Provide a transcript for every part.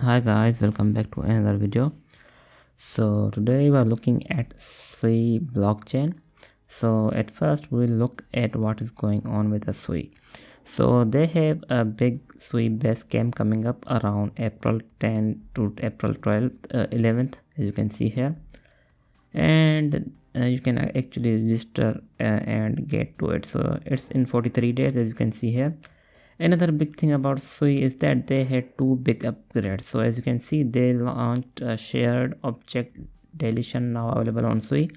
Hi guys, welcome back to another video. So today we are looking at SUI blockchain. So at first we'll look at what is going on with the SUI. So they have a big SUI base camp coming up around April 10 to April 12th, 11th, as you can see here. And you can actually register and get to it. So it's in 43 days, as you can see here. Another big thing about SUI is that they had two big upgrades. So as you can see, they launched a shared object deletion now available on SUI.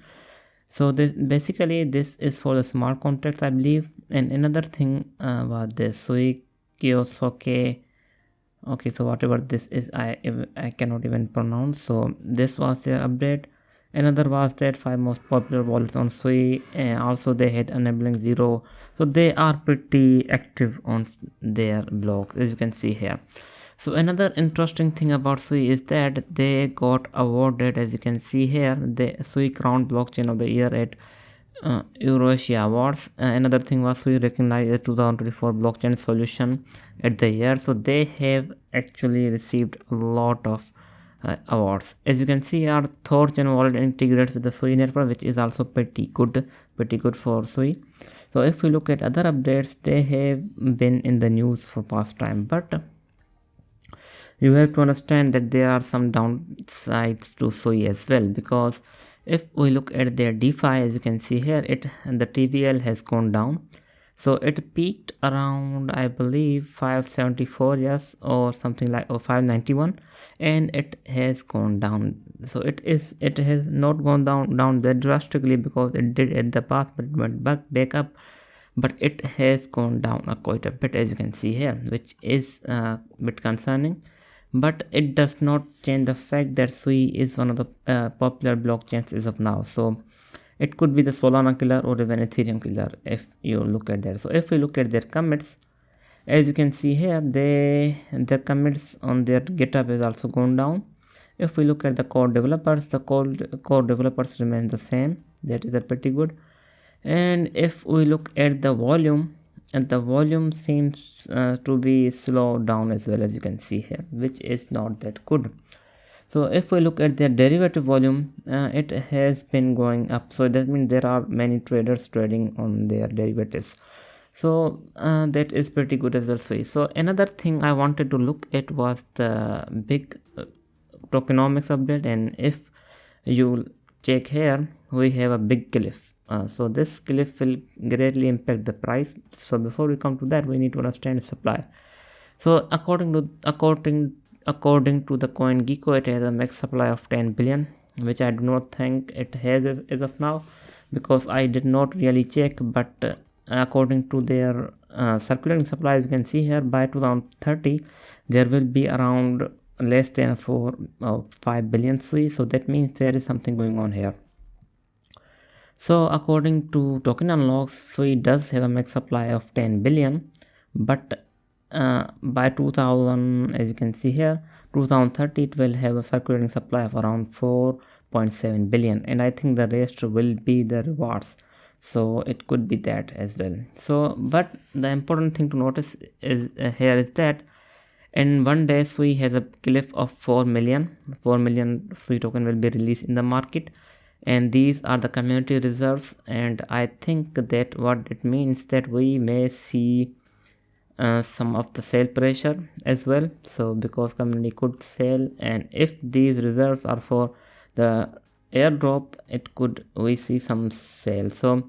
So this is for the smart contracts, I believe. And another thing was the SUI Kyosoke. Okay, so whatever this is, I cannot even pronounce. So this was their update. Another was that 5 most popular wallets on SUI, and also they had enabling 0. So they are pretty active on their blogs, as you can see here. So another interesting thing about SUI is that they got awarded, as you can see here, the SUI crowned blockchain of the year at Eurasia Awards. Another thing was we recognized the 2024 blockchain solution at the year. So they have actually received a lot of awards. As you can see, our Thorchain wallet integrates with the SUI network, which is also pretty good for SUI. So if we look at other updates, they have been in the news for past time, but you have to understand that there are some downsides to SUI as well, because if we look at their DeFi, as you can see here, the TVL has gone down. So it peaked around, I believe, 574, yes, or something like, or 591, and it has gone down. So it has not gone down that drastically, because it did at the past, but it went back up. But it has gone down quite a bit, as you can see here, which is a bit concerning. But it does not change the fact that SUI is one of the popular blockchains as of now. So it could be the Solana killer or even Ethereum killer if you look at that. So if we look at their commits, as you can see here, their commits on their GitHub has also gone down. If we look at the core developers, the core developers remain the same. That is a pretty good. And if we look at the volume, and the volume seems to be slowed down as well, as you can see here, which is not that good. So if we look at their derivative volume, it has been going up. So that means there are many traders trading on their derivatives. So that is pretty good as well. So another thing I wanted to look at was the big tokenomics update. And if you check here, we have a big cliff. So this cliff will greatly impact the price. So before we come to that, we need to understand supply. So according to the CoinGecko, it has a max supply of 10 billion, which I do not think it has as of now, because I did not really check. But according to their circulating supply, you can see here, by 2030 there will be around less than 5 billion SUI. So that means there is something going on here. So according to token unlocks, SUI does have a max supply of 10 billion, but by 2000, as you can see here, 2030 it will have a circulating supply of around 4.7 billion, and I think the rest will be the rewards. So it could be that as well. So but the important thing to notice is here is that in one day SUI has a cliff of 4 million SUI token will be released in the market, and these are the community reserves. And I think that what it means that we may see some of the sale pressure as well. So because community could sell, and if these reserves are for the airdrop, it could we see some sale. So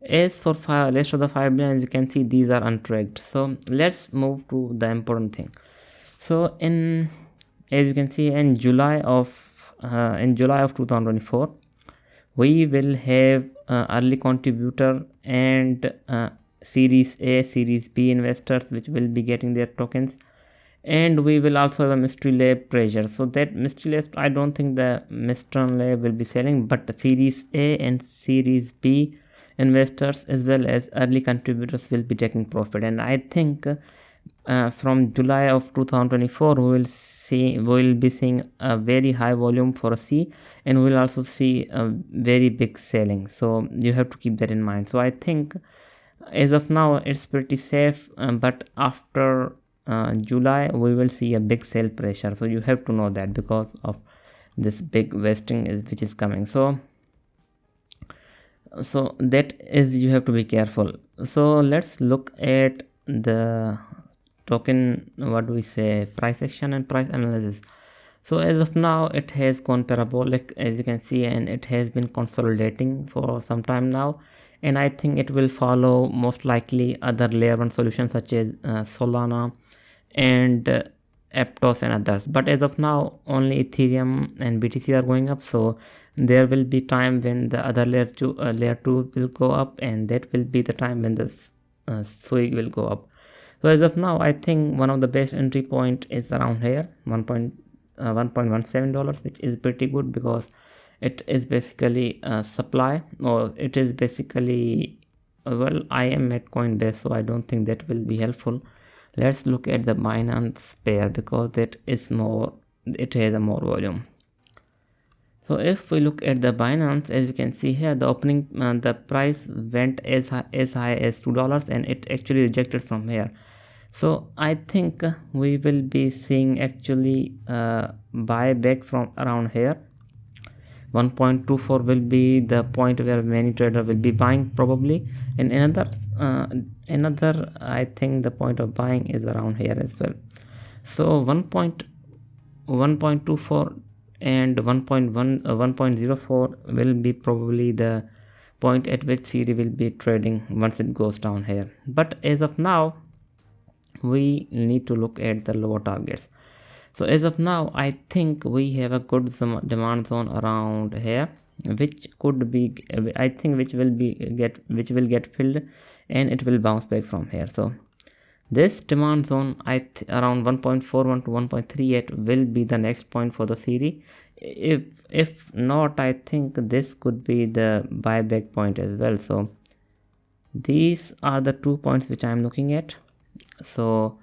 as for rest of the 5 billion, you can see these are untracked. So let's move to the important thing. So as you can see, in July of 2024, we will have early contributor and Series A, Series B investors which will be getting their tokens, and we will also have a mystery lab treasure. So that mystery lab, I don't think the mystery lab will be selling, but the Series A and Series B investors as well as early contributors will be taking profit. And I think from July of 2024 we will be seeing a very high volume for a C, and we will also see a very big selling. So you have to keep that in mind. So I think as of now it's pretty safe, but after July we will see a big sell pressure. So you have to know that because of this big vesting which is coming. So that is, you have to be careful. So let's look at the token, what do we say, price action and price analysis. So as of now it has gone parabolic, as you can see, and it has been consolidating for some time now, and I think it will follow most likely other layer 1 solutions such as Solana and Aptos and others. But as of now only Ethereum and BTC are going up, so there will be time when the other layer 2 will go up, and that will be the time when the SUI will go up. So as of now I think one of the best entry point is around here, $1.17, which is pretty good because it is basically supply, or it is basically well, I am at Coinbase, so I don't think that will be helpful. Let's look at the Binance pair because that is more, it has a more volume. So if we look at the Binance, as you can see here, the opening the price went as high as $2, and it actually rejected from here. So I think we will be seeing actually buyback from around here. 1.24 will be the point where many traders will be buying probably, and another I think the point of buying is around here as well. So 1.24 and 1.04 will be probably the point at which Siri will be trading once it goes down here. But as of now we need to look at the lower targets. So as of now I think we have a good demand zone around here, which could be, I think, which will get filled, and it will bounce back from here. So this demand zone around 1.41 to 1.38 will be the next point for the series. If not, I think this could be the buyback point as well. So these are the 2 points which I am looking at. So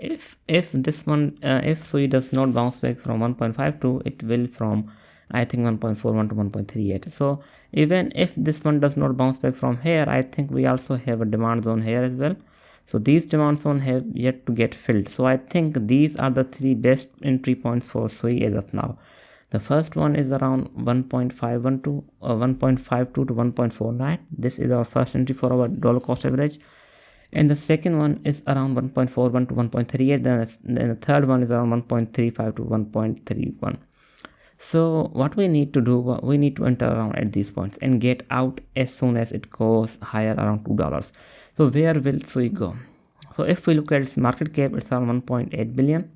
if this one if SUI does not bounce back from 1.52, it will from I think 1.41 to 1.38. so even if this one does not bounce back from here, I think we also have a demand zone here as well. So these demand zones have yet to get filled. So I think these are the 3 best entry points for SUI as of now. The first one is around 1.51 to 1.52 to 1.49. This is our first entry for our dollar cost average. And the second one is around 1.41 to 1.38. Then the third one is around 1.35 to 1.31. So what we need to do, we need to enter around at these points and get out as soon as it goes higher around $2. So where will SUI go? So if we look at its market cap, it's around 1.8 billion.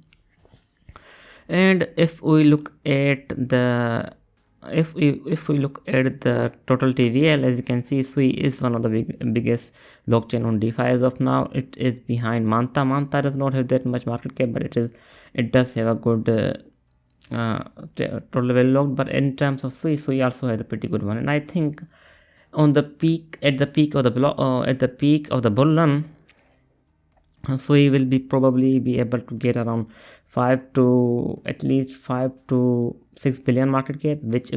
And if we look at the look at the total TVL, as you can see, SUI is one of the biggest blockchain on DeFi as of now. It is behind Manta. Manta does not have that much market cap, but it does have a good total value locked. But in terms of SUI also has a pretty good one. And I think on the peak, at the peak of the bull run, SUI will probably be able to get around at least 5 to 6 billion market cap, which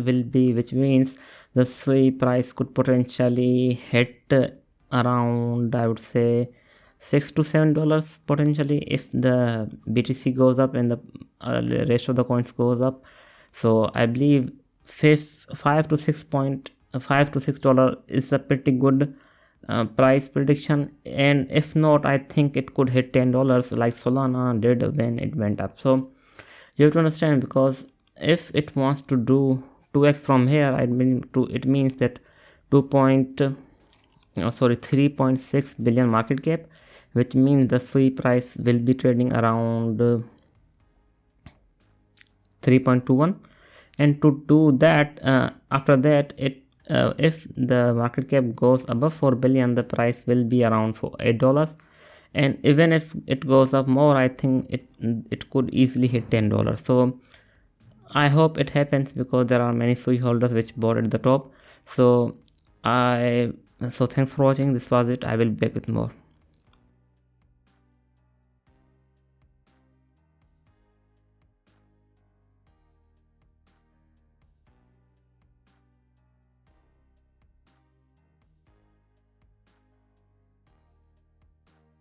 means the SUI price could potentially hit around, I would say, $6 to $7 potentially if the BTC goes up and the rest of the coins goes up. So I believe $5 to $6 is a pretty good price prediction, and if not, I think it could hit $10 like Solana did when it went up. So you have to understand, because if it wants to do 2x from here, it means that 3.6 billion market cap, which means the SUI price will be trading around 3.21. and to do that, after that, if the market cap goes above 4 billion, the price will be around $8. And even if it goes up more, I think it could easily hit $10. So I hope it happens, because there are many SUI holders which bought at the top. So thanks for watching. This was it. I will be back with more.